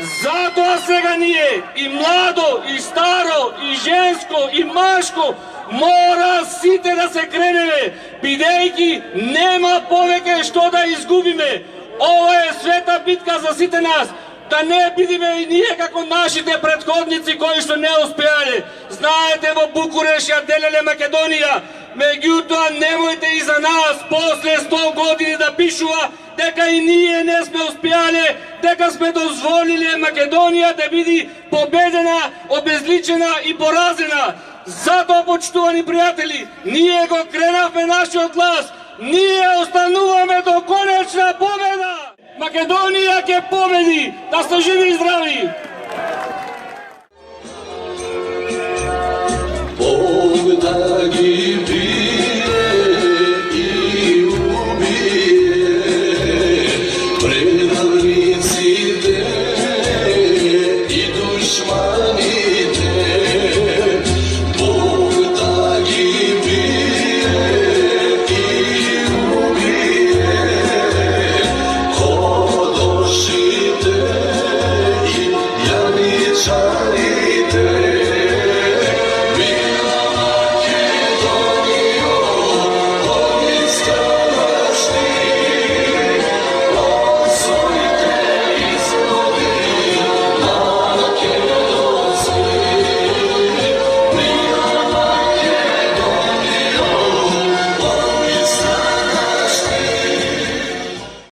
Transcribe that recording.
Затоа сега ние, и младо, и старо, и женско, и машко, мора сите да се кренеме, бидејќи нема повеќе што да изгубиме. Ова е света битка за сите нас. Да не бидиме и ние како нашите претходници кои што не успеале. Знаете, во Букуреш ја делеле Македонија, меѓутоа немојте и за нас после 100 години да пишува дека и ние не сме успеале, дека сме дозволиле Македонија да биде победена, обезличена и поразена. Затоа, почитувани пријатели, ние го кренавме нашиот глас, ние остануваме до конечна победа! Македонија ќе победи! Да сте живи и здрави!